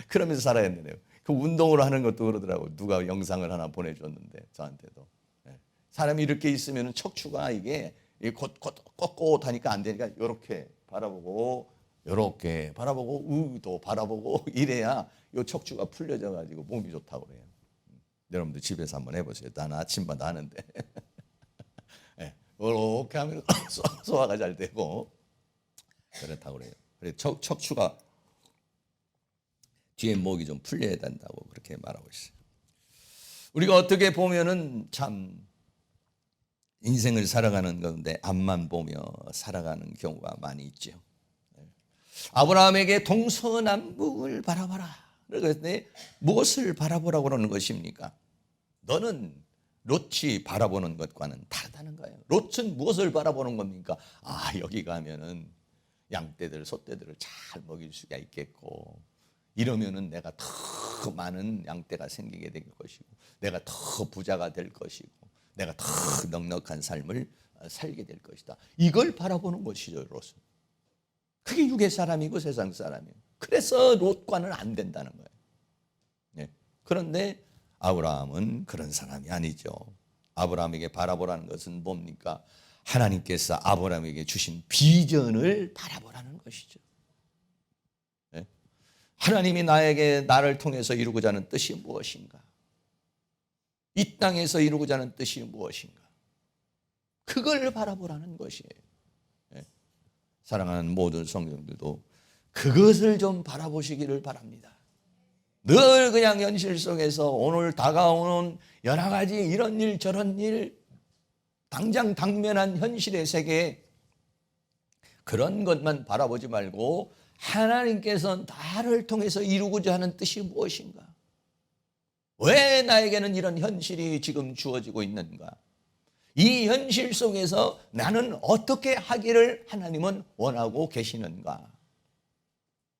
그러면서 살아야 되네요. 그 운동을 하는 것도 그러더라고요. 누가 영상을 하나 보내줬는데 저한테도. 사람이 이렇게 있으면 척추가 이게 꼿꼿하니까 안 되니까 이렇게 바라보고 이렇게 바라보고 우도 바라보고 이래야 이 척추가 풀려져 가지고 몸이 좋다고 그래요. 여러분들 집에서 한번 해보세요. 나는 아침마다 하는데 이렇게 하면 소화가 잘 되고 그렇다고 그래요. 그래서 척추가 뒤에 목이 좀 풀려야 된다고 그렇게 말하고 있어요. 우리가 어떻게 보면은 참 인생을 살아가는 건데 앞만 보며 살아가는 경우가 많이 있죠. 아브라함에게 동서남북을 바라봐라. 그런데 무엇을 바라보라고 그러는 것입니까? 너는 롯이 바라보는 것과는 다르다는 거예요. 롯은 무엇을 바라보는 겁니까? 여기 가면은 양떼들, 소떼들을 잘 먹일 수가 있겠고, 이러면은 내가 더 많은 양떼가 생기게 될 것이고, 내가 더 부자가 될 것이고, 내가 더 넉넉한 삶을 살게 될 것이다. 이걸 바라보는 것이죠, 롯은. 그게 육의 사람이고 세상 사람이에요. 그래서 롯과는 안 된다는 거예요. 네. 그런데 아브라함은 그런 사람이 아니죠. 아브라함에게 바라보라는 것은 뭡니까? 하나님께서 아브라함에게 주신 비전을 바라보라는 것이죠. 네? 하나님이 나를 통해서 이루고자 하는 뜻이 무엇인가? 이 땅에서 이루고자 하는 뜻이 무엇인가? 그걸 바라보라는 것이에요. 네? 사랑하는 모든 성도들도 그것을 좀 바라보시기를 바랍니다. 늘 그냥 현실 속에서 오늘 다가오는 여러 가지 이런 일 저런 일, 당장 당면한 현실의 세계, 그런 것만 바라보지 말고 하나님께서 나를 통해서 이루고자 하는 뜻이 무엇인가? 왜 나에게는 이런 현실이 지금 주어지고 있는가? 이 현실 속에서 나는 어떻게 하기를 하나님은 원하고 계시는가?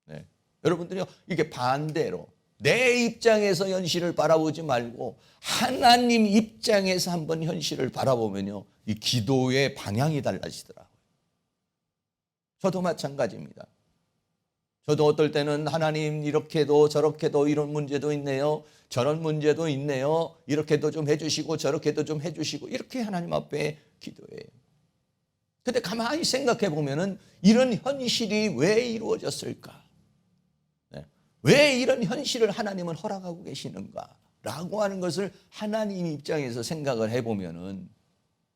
네. 여러분들이 이게 반대로 내 입장에서 현실을 바라보지 말고 하나님 입장에서 한번 현실을 바라보면요, 이 기도의 방향이 달라지더라고요. 저도 마찬가지입니다. 저도 어떨 때는 하나님 이렇게도 저렇게도 이런 문제도 있네요, 저런 문제도 있네요, 이렇게도 좀 해주시고 저렇게도 좀 해주시고 이렇게 하나님 앞에 기도해요. 근데 가만히 생각해 보면은 이런 현실이 왜 이루어졌을까? 왜 이런 현실을 하나님은 허락하고 계시는가? 라고 하는 것을 하나님 입장에서 생각을 해보면은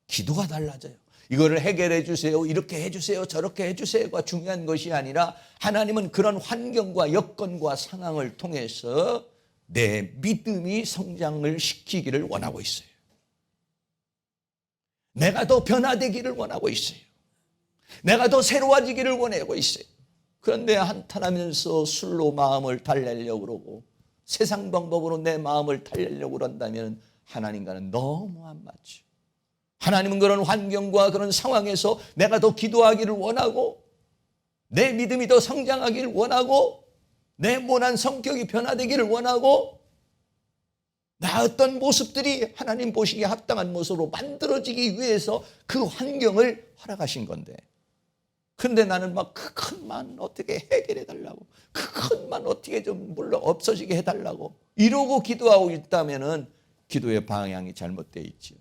기도가 달라져요. 이거를 해결해 주세요, 이렇게 해주세요, 저렇게 해주세요가 중요한 것이 아니라 하나님은 그런 환경과 여건과 상황을 통해서 내 믿음이 성장을 시키기를 원하고 있어요. 내가 더 변화되기를 원하고 있어요. 내가 더 새로워지기를 원하고 있어요. 그런데 한탄하면서 술로 마음을 달래려고 그러고 세상 방법으로 내 마음을 달래려고 그런다면 하나님과는 너무 안 맞죠. 하나님은 그런 환경과 그런 상황에서 내가 더 기도하기를 원하고 내 믿음이 더 성장하기를 원하고 내 모난 성격이 변화되기를 원하고 나 어떤 모습들이 하나님 보시기에 합당한 모습으로 만들어지기 위해서 그 환경을 허락하신 건데, 그런데 나는 막 그 큰 만 어떻게 해결해 달라고, 그 큰 만 어떻게 좀 물론 없어지게 해달라고 이러고 기도하고 있다면은 기도의 방향이 잘못되어 있죠.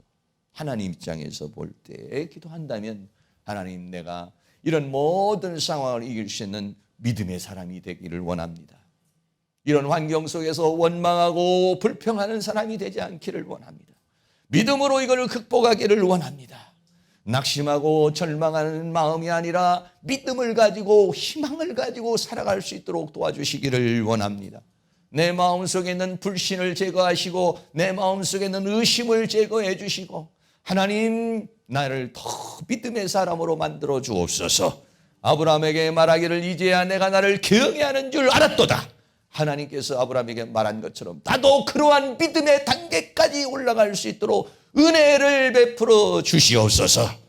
하나님 입장에서 볼 때 기도한다면 하나님, 내가 이런 모든 상황을 이길 수 있는 믿음의 사람이 되기를 원합니다. 이런 환경 속에서 원망하고 불평하는 사람이 되지 않기를 원합니다. 믿음으로 이걸 극복하기를 원합니다. 낙심하고 절망하는 마음이 아니라 믿음을 가지고 희망을 가지고 살아갈 수 있도록 도와주시기를 원합니다. 내 마음속에 있는 불신을 제거하시고 내 마음속에 있는 의심을 제거해 주시고 하나님 나를 더 믿음의 사람으로 만들어 주옵소서. 아브라함에게 말하기를 이제야 내가 나를 경외하는 줄 알았도다. 하나님께서 아브라함에게 말한 것처럼 나도 그러한 믿음의 단계까지 올라갈 수 있도록 은혜를 베풀어 주시옵소서.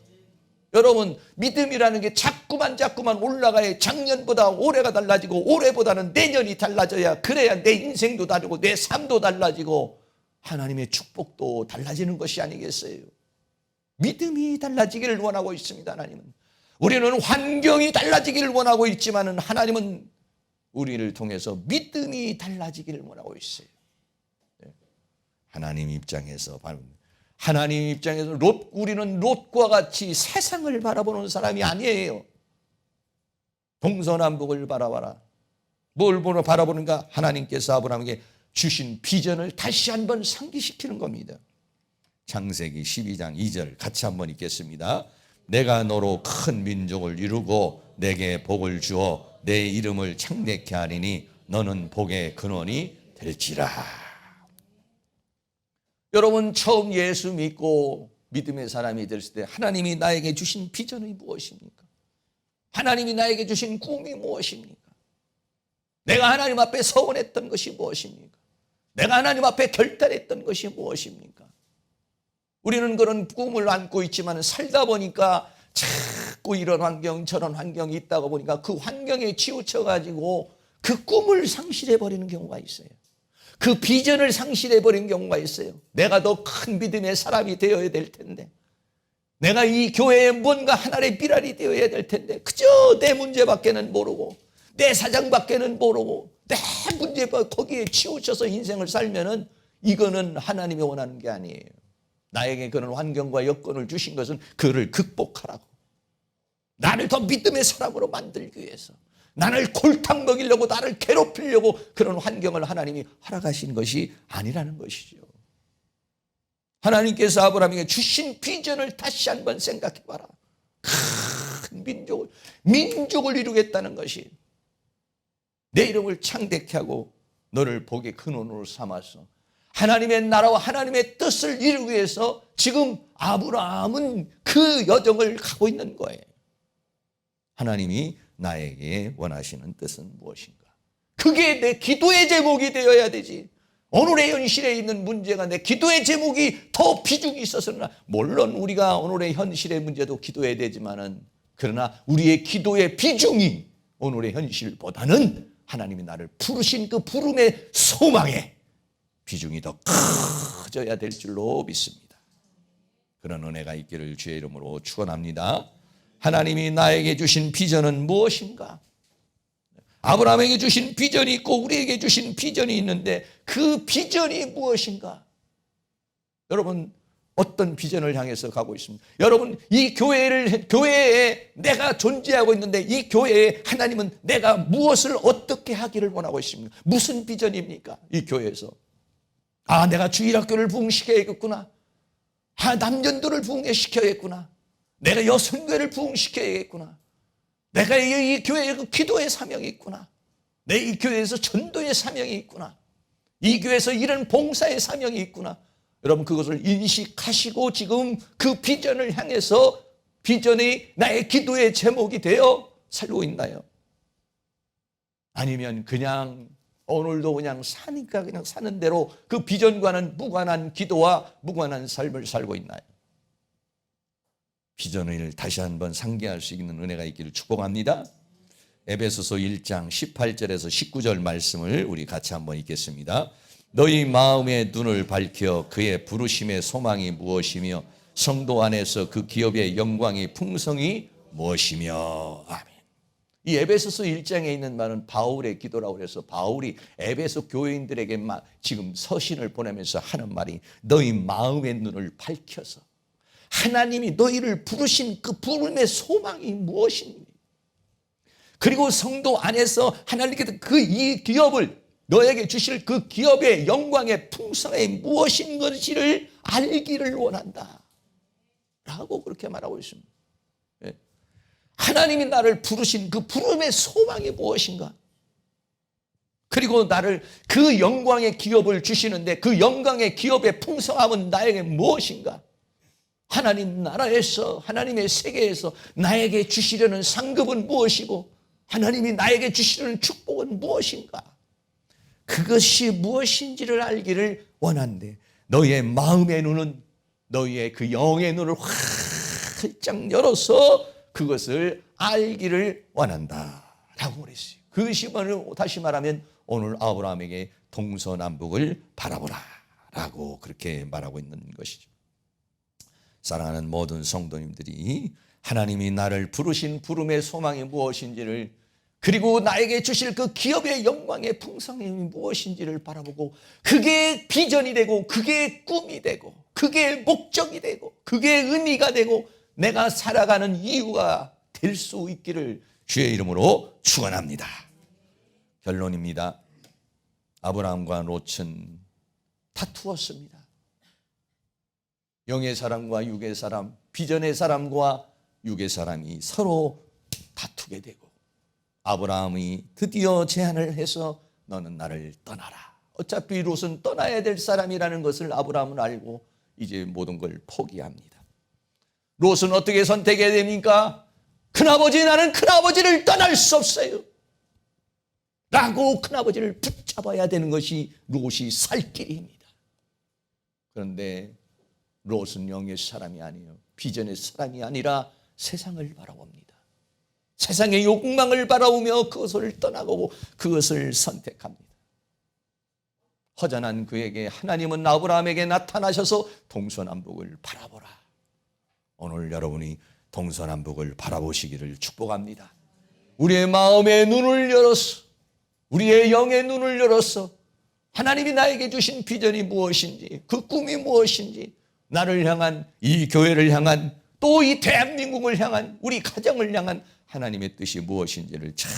여러분, 믿음이라는 게 자꾸만 올라가야 작년보다 올해가 달라지고 올해보다는 내년이 달라져야 그래야 내 인생도 다르고 내 삶도 달라지고 하나님의 축복도 달라지는 것이 아니겠어요? 믿음이 달라지기를 원하고 있습니다. 하나님은. 우리는 환경이 달라지기를 원하고 있지만 하나님은 우리를 통해서 믿음이 달라지기를 원하고 있어요. 하나님 입장에서 우리는 롯과 같이 세상을 바라보는 사람이 아니에요. 동서남북을 바라봐라. 뭘 바라보는가? 하나님께서 아브라함에게 주신 비전을 다시 한번 상기시키는 겁니다. 창세기 12장 2절 같이 한번 읽겠습니다. 내가 너로 큰 민족을 이루고 내게 복을 주어 내 이름을 창대케 하리니 너는 복의 근원이 될지라. 여러분, 처음 예수 믿고 믿음의 사람이 됐을 때 하나님이 나에게 주신 비전이 무엇입니까? 하나님이 나에게 주신 꿈이 무엇입니까? 내가 하나님 앞에 서원했던 것이 무엇입니까? 내가 하나님 앞에 결단했던 것이 무엇입니까? 우리는 그런 꿈을 안고 있지만 살다 보니까 자꾸 이런 환경 저런 환경이 있다고 보니까 그 환경에 치우쳐가지고 그 꿈을 상실해버리는 경우가 있어요. 그 비전을 상실해버리는 경우가 있어요. 내가 더 큰 믿음의 사람이 되어야 될 텐데, 내가 이 교회에 뭔가 하나의 비랄이 되어야 될 텐데 그저 내 문제밖에는 모르고 내 사정밖에는 모르고 내 문제 거기에 치우쳐서 인생을 살면은 이거는 하나님이 원하는 게 아니에요. 나에게 그런 환경과 여건을 주신 것은 그를 극복하라고, 나를 더 믿음의 사람으로 만들기 위해서, 나를 골탕 먹이려고 나를 괴롭히려고 그런 환경을 하나님이 허락하신 것이 아니라는 것이죠. 하나님께서 아브라함에게 주신 비전을 다시 한번 생각해봐라. 큰 민족을 이루겠다는 것이 내 이름을 창대케 하고 너를 복의 근원으로 삼아서 하나님의 나라와 하나님의 뜻을 이루기 위해서 지금 아브라함은 그 여정을 가고 있는 거예요. 하나님이 나에게 원하시는 뜻은 무엇인가? 그게 내 기도의 제목이 되어야 되지. 오늘의 현실에 있는 문제가 내 기도의 제목이 더 비중이 있어서는, 물론 우리가 오늘의 현실의 문제도 기도해야 되지만은, 그러나 우리의 기도의 비중이 오늘의 현실보다는 하나님이 나를 부르신 그 부름의 소망에 비중이 더 커져야 될 줄로 믿습니다. 그런 은혜가 있기를 주의 이름으로 축원합니다. 하나님이 나에게 주신 비전은 무엇인가? 아브라함에게 주신 비전이 있고 우리에게 주신 비전이 있는데 그 비전이 무엇인가? 여러분, 어떤 비전을 향해서 가고 있습니다. 여러분, 이 교회에 내가 존재하고 있는데 이 교회에 하나님은 내가 무엇을 어떻게 하기를 원하고 있습니까? 무슨 비전입니까? 이 교회에서. 내가 주일학교를 부흥시켜야겠구나. 남녀들을 부흥시켜야겠구나. 내가 여성교회를 부흥시켜야겠구나. 내가 이 교회에 그 기도의 사명이 있구나. 내 이 교회에서 전도의 사명이 있구나. 이 교회에서 이런 봉사의 사명이 있구나. 여러분, 그것을 인식하시고 지금 그 비전을 향해서 비전이 나의 기도의 제목이 되어 살고 있나요? 아니면 그냥 오늘도 그냥 사니까 그냥 사는 대로 그 비전과는 무관한 기도와 무관한 삶을 살고 있나요? 비전을 다시 한번 상기할 수 있는 은혜가 있기를 축복합니다. 에베소서 1장 18절에서 19절 말씀을 우리 같이 한번 읽겠습니다. 너희 마음의 눈을 밝혀 그의 부르심의 소망이 무엇이며 성도 안에서 그 기업의 영광의 풍성이 무엇이며. 아멘. 이 에베소서 1장에 있는 말은 바울의 기도라고 해서 바울이 에베소 교인들에게 지금 서신을 보내면서 하는 말이 너희 마음의 눈을 밝혀서 하나님이 너희를 부르신 그 부름의 소망이 무엇인지, 그리고 성도 안에서 하나님께서 그 이 기업을 너에게 주실 그 기업의 영광의 풍성이 무엇인 것인지를 알기를 원한다. 라고 그렇게 말하고 있습니다. 예. 하나님이 나를 부르신 그 부름의 소망이 무엇인가? 그리고 나를 그 영광의 기업을 주시는데 그 영광의 기업의 풍성함은 나에게 무엇인가? 하나님 나라에서 하나님의 세계에서 나에게 주시려는 상급은 무엇이고 하나님이 나에게 주시려는 축복은 무엇인가? 그것이 무엇인지를 알기를 원한대. 너의 마음의 눈은 너의 그 영의 눈을 활짝 열어서 그것을 알기를 원한다 라고 그랬어요. 그것이 다시 말하면 오늘 아브라함에게 동서남북을 바라보라 라고 그렇게 말하고 있는 것이죠. 사랑하는 모든 성도님들이 하나님이 나를 부르신 부름의 소망이 무엇인지를 그리고 나에게 주실 그 기업의 영광의 풍성함이 무엇인지를 바라보고 그게 비전이 되고 그게 꿈이 되고 그게 목적이 되고 그게 의미가 되고 내가 살아가는 이유가 될 수 있기를 주의 이름으로 축원합니다. 결론입니다. 아브라함과 롯은 다투었습니다. 영의 사람과 육의 사람, 비전의 사람과 육의 사람이 서로 다투게 되고 아브라함이 드디어 제안을 해서 너는 나를 떠나라. 어차피 롯은 떠나야 될 사람이라는 것을 아브라함은 알고 이제 모든 걸 포기합니다. 롯은 어떻게 선택해야 됩니까? 큰아버지, 나는 큰아버지를 떠날 수 없어요 라고 큰아버지를 붙잡아야 되는 것이 롯이 살 길입니다. 그런데 롯은 영의 사람이 아니에요. 비전의 사람이 아니라 세상을 바라봅니다. 세상의 욕망을 바라보며 그것을 떠나고 그것을 선택합니다. 허전한 그에게 하나님은 아브라함에게 나타나셔서 동서남북을 바라보라. 오늘 여러분이 동서남북을 바라보시기를 축복합니다. 우리의 마음의 눈을 열어서 우리의 영의 눈을 열어서 하나님이 나에게 주신 비전이 무엇인지 그 꿈이 무엇인지 나를 향한 이 교회를 향한 또 이 대한민국을 향한 우리 가정을 향한 하나님의 뜻이 무엇인지를 잘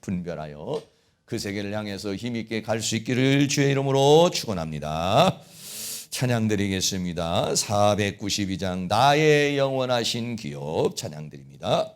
분별하여 그 세계를 향해서 힘있게 갈 수 있기를 주의 이름으로 축원합니다. 찬양 드리겠습니다. 492장 나의 영원하신 기업 찬양 드립니다.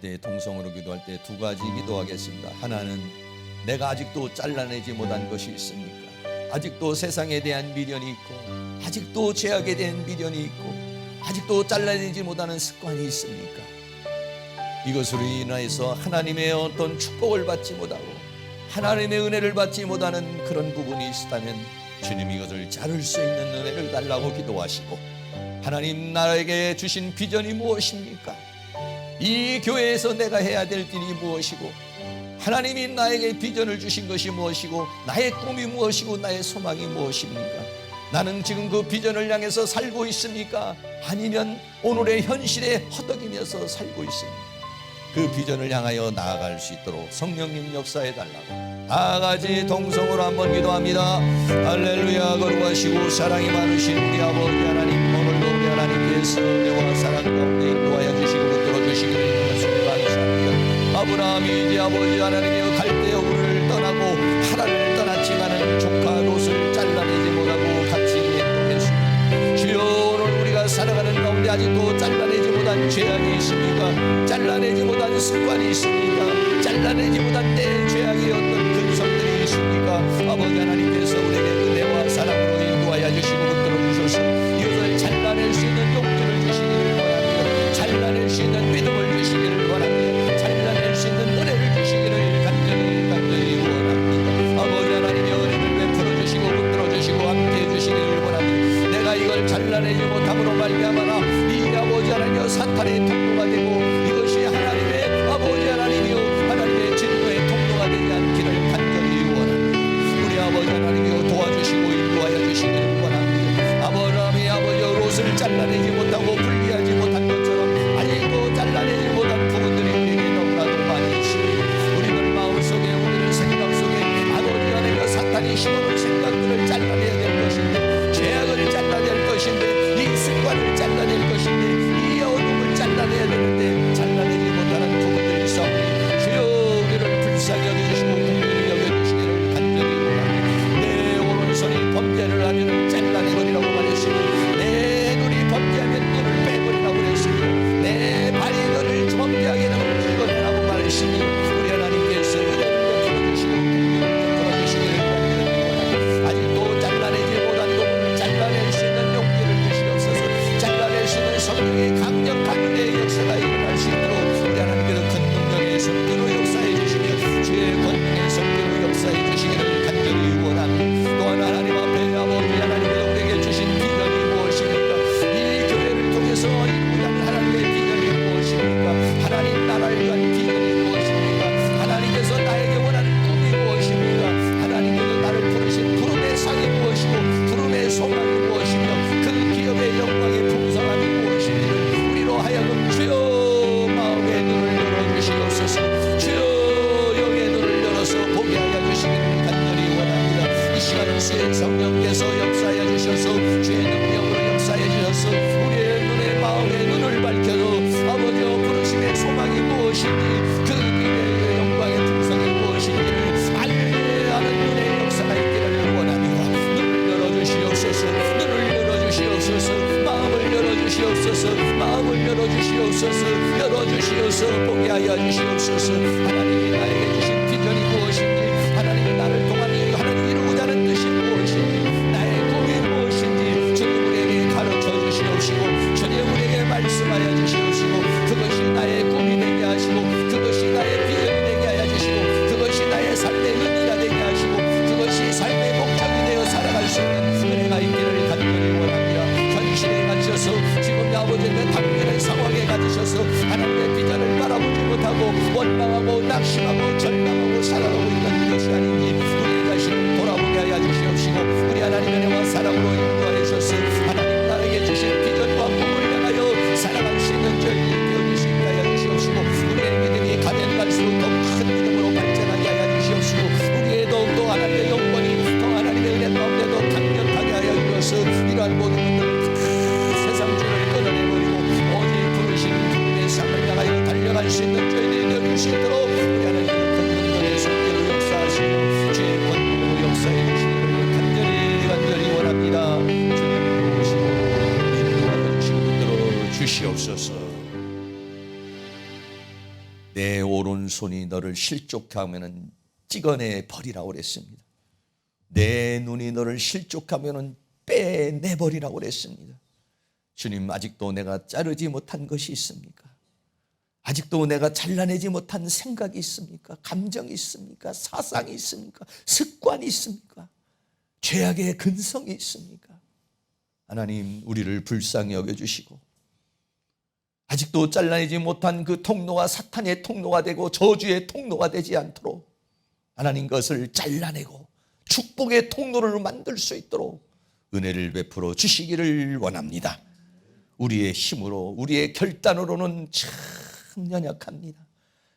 기도할 때, 동성으로 기도할 때 두 가지 기도하겠습니다. 하나는 내가 아직도 잘라내지 못한 것이 있습니까? 아직도 세상에 대한 미련이 있고, 아직도 죄악에 대한 미련이 있고, 아직도 잘라내지 못하는 습관이 있습니까? 이것으로 인해서 하나님의 어떤 축복을 받지 못하고 하나님의 은혜를 받지 못하는 그런 부분이 있다면 주님 이것을 자를 수 있는 은혜를 달라고 기도하시고, 하나님 나에게 주신 비전이 무엇입니까? 이 교회에서 내가 해야 될 일이 무엇이고, 하나님이 나에게 비전을 주신 것이 무엇이고, 나의 꿈이 무엇이고, 나의 소망이 무엇입니까? 나는 지금 그 비전을 향해서 살고 있습니까? 아니면 오늘의 현실에 허덕이면서 살고 있습니까? 그 비전을 향하여 나아갈 수 있도록 성령님 역사해 달라고 다 같이 동성으로 한번 기도합니다. 할렐루야. 거룩하시고 사랑이 많으신 우리 아버지 하나님, 오늘도 우리 하나님께서 은혜와 사랑 가운데 인도하여 주시고 붙들어 주시기를 말씀을 감사합니다. 아브라함이 이제 아버지 하나님의 갈대아 우르를 떠나고 하란을 떠났지만은 조카 롯을 잘라내지 못하고 같이 행동했습니다. 주여, 오늘 우리가 살아가는 가운데 아직도 잘라내지 못한 죄악이 있습니까? 잘라내지 못한 습관이 있습니까? 잘라내지 못한 내 죄악의 어떤 근성들이 있습니까? 아버지 하나님께서 우리에게 은혜와 사랑으로 인도하여 주시고 붙들어 주셔서 이것을 잘라낼 수 있는 용기를 주시기를 원합니다. 잘라낼 수 있는 믿음을 주시기를 원합니다. 잘라낼 수 있는 은혜를 주시기를 간절히 원합니다. 아버지 하나님의 은혜를 베풀어 주시고 붙들어 주시고 함께해 주시기를 원합니다. 내가 이걸 잘라내지 못함으로 말미암아 이 아버지 하나님의 사탄의 통로가 되고, 이것이 하나님의 아버지 하나님이요 하나님의 진노의 통로가 되지 않기를 간절히 원합니다. 우리 아버지 하나님이요 도와주시고 인도하여 주시기를 원합니다. 아브라함이 아버지 롯을 잘라내지 못하고 분리하지 못한 것처럼 아직도 잘라내지 못한 부분들이 우리에게 너무나도 많이 있습니다. 우리들 마음속에, 우리들 생각 속에 아버지 하나님의 사탄이 심어놓은 생각들을 잘라내야 될 것인데, 죄악을 잘라낼 것인데, 이 습관을 잘라낼 것인데, 이 어둠을 잘라내야 되는데 잘라내지 못하는 부분들이 있사오니 주여 우리를 불쌍히 여겨주시고 긍휼히 여겨주시기를 간절히 원합니다. 내 오른손이 범죄를 하면 잘라내버리라고 말했으니, 내 눈이 범죄하면 눈을 빼버리라고 그랬습니다. 내 발이 너를 범죄하게 하면 죽어내라고 말했으니, 우리 하나님께서 은혜를 베풀어주시고 긍휼을 베풀어주시기를 간절히 원합니다. 아직도 잘라내지 못한 부분을 잘라낼 수 있는 용기를 주시옵소서. 잘라낼 수 있는 성령의 강력한 은혜의 역사가 일어날 수 있도록 우리 하나님께서 큰 능력의 성교로 역사해 주시며 주의 권능의 성교로 역사해 주시기를 간절히 원합니다. 또한 하나님 앞에 아버지 하나님께서 우리에게 주신 비전이 무엇입니까? 이 교회를 통해서 이루고자 하는 하나님의 비전이 무엇입니까? 하나님 나라를 위한 비전이 무엇입니까? 하나님께서 나에게 원하는 꿈이 무엇입니까? 하나님께서 나를 부르신 부름의 상이 무엇이고 부름의 소망이 무엇이며 그 기업의 영광의 풍성함이 무엇인지를 우리로 하여금 주여 마음의 눈을 열어주시옵소서. 주여 영의 눈을 열어서 보게 하여 주시기를 간절히 원합니다. 이 시간 주의 성령께서 역사하여 주셔서 주의 능력으로 역사해 주셔서 우리의 눈에 마음의 눈을 밝혀서 아버지여 부르심의 소망이 무엇인지, 그 기대의 영광의 풍성이 무엇인지를 알게 하는 눈의 역사가 있기를 원합니다. 눈을 열어주시옵소서. 눈을 열어주시옵소서. 마음을 열어주시옵소서. 마음을 열어주시옵소서. 열어주시옵소서. 보게 하여 주시옵소서. 하나님이 나에게 주신 비전이 무엇인지, 하나님이 나를 통하여 하나님 이루고자 하는 뜻이 무엇인지, 나의 꿈이 무엇인지 주님 우리에게 가르쳐 주시옵시고, 주님 우리에게 말씀하여 주시옵시고, 그것이 나의 꿈이 되게 하시고, 그것이 나의 비전이 되게 하여 주시고, 그것이 나의 삶의 의미가 되게 하시고, 그것이 삶의 목적이 되어 살아갈 수 있는 은혜가 있기를 간절히 원합니다. 현실에 갇혀서 지금 아버지의 당면의 상황에 갇히셔서 하나님의 비전을 바라보지 못하고 원망하고 낙심하고 절망하고 살아가고 있는 것이 아닌지 우리 자신을 돌아보게 하여 주시옵시고, 우리 하나님의 은혜와 사랑으로 인도하여 주셔서 하나님 나에게 주신 비전과 꿈을 향하여 살아갈 수 있는 저희들이 되어주시게 하여 주시옵시고, 우리의 믿음이 가면 갈수록 더 큰 믿음으로 발전하게 하여 주시옵시고, 우리의 더욱더 하나님의 영광이 더 하나님의 은혜 가운데 더 강력하게 하여 주셔서 이러한 모든 분들을 세상 죄를 끊어내버리고 오직 부르신 주님의 상을 향하여 달려갈 수 있는 저희들이 되어줄 수 있도록 우리 하나님의 큰 능력의 손길로 역사하시며 주의 권능으로 역사해 주시기를 간절히 원합니다. 주님 부르시고 인도하여 주시고 붙들어 주시옵소서. 내 오른손이 너를 실족하면은 찍어내 버리라고 그랬습니다. 내 눈이 너를 실족하면은 빼내 버리라고 그랬습니다. 주님, 아직도 내가 자르지 못한 것이 있습니까? 아직도 내가 잘라내지 못한 생각이 있습니까? 감정이 있습니까? 사상이 있습니까? 습관이 있습니까? 죄악의 근성이 있습니까? 하나님, 우리를 불쌍히 여겨주시고 아직도 잘라내지 못한 그 통로가 사탄의 통로가 되고 저주의 통로가 되지 않도록 하나님, 그것을 잘라내고 축복의 통로를 만들 수 있도록 은혜를 베풀어 주시기를 원합니다. 우리의 힘으로, 우리의 결단으로는 참 연약합니다.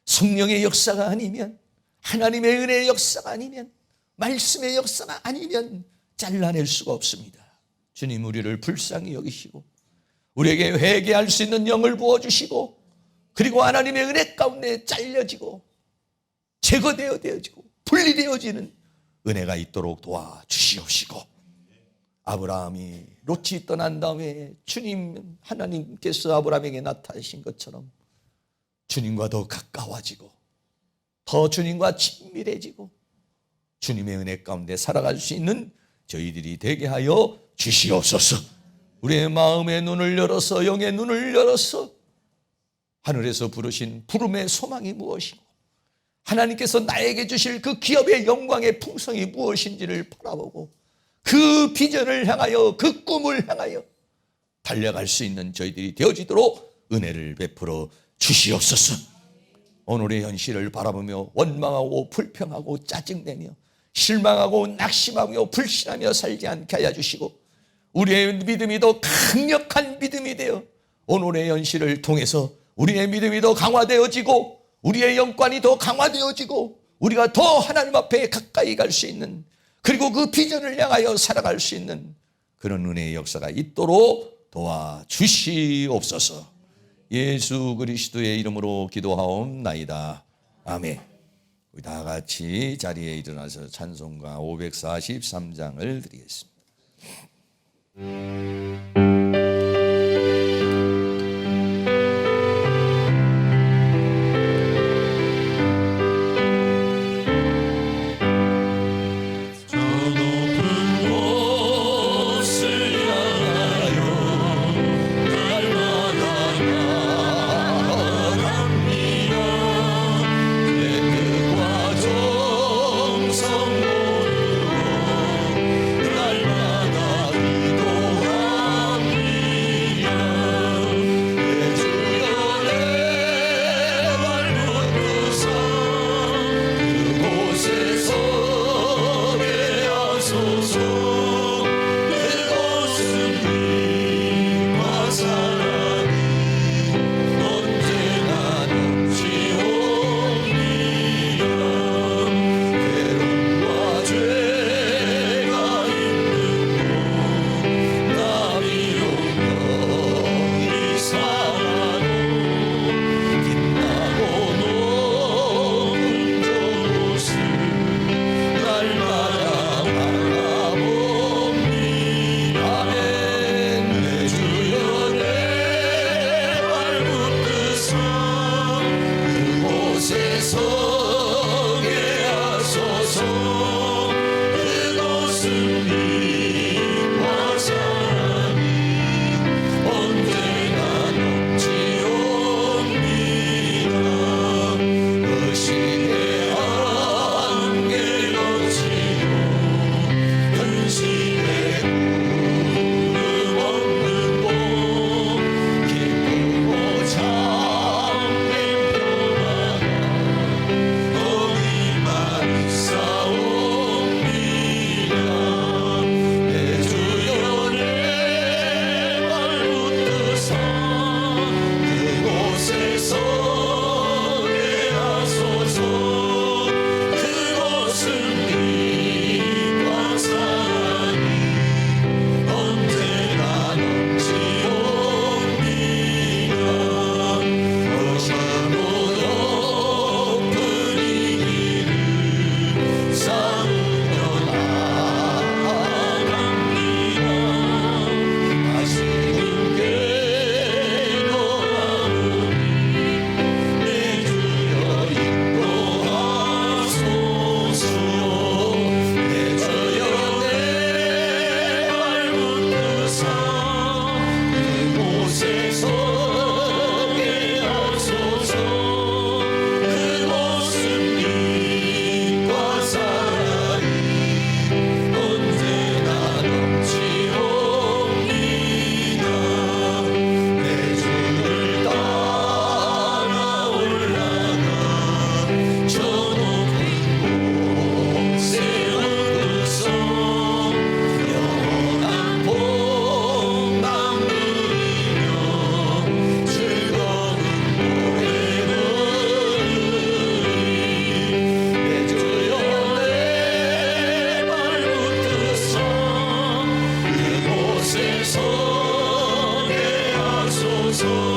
성령의 역사가 아니면, 하나님의 은혜의 역사가 아니면, 말씀의 역사가 아니면 잘라낼 수가 없습니다. 주님, 우리를 불쌍히 여기시고 우리에게 회개할 수 있는 영을 부어주시고, 그리고 하나님의 은혜 가운데 잘려지고 제거되어지고 분리되어지는 은혜가 있도록 도와주시옵시고, 아브라함이 롯이 떠난 다음에 주님, 하나님께서 아브라함에게 나타나신 것처럼 주님과 더 가까워지고 더 주님과 친밀해지고 주님의 은혜 가운데 살아갈 수 있는 저희들이 되게 하여 주시옵소서. 우리의 마음의 눈을 열어서, 영의 눈을 열어서 하늘에서 부르신 부름의 소망이 무엇이고 하나님께서 나에게 주실 그 기업의 영광의 풍성이 무엇인지를 바라보고 그 비전을 향하여, 그 꿈을 향하여 달려갈 수 있는 저희들이 되어지도록 은혜를 베풀어 주시옵소서. 오늘의 현실을 바라보며 원망하고 불평하고 짜증내며 실망하고 낙심하며 불신하며 살지 않게 하여 주시고, 우리의 믿음이 더 강력한 믿음이 되어 오늘의 현실을 통해서 우리의 믿음이 더 강화되어지고 우리의 영관이 더 강화되어지고 우리가 더 하나님 앞에 가까이 갈 수 있는, 그리고 그 비전을 향하여 살아갈 수 있는 그런 은혜의 역사가 있도록 도와주시옵소서. 예수 그리스도의 이름으로 기도하옵나이다. 아멘. 우리 다 같이 자리에 일어나서 찬송가 543장을 드리겠습니다. 날마다 소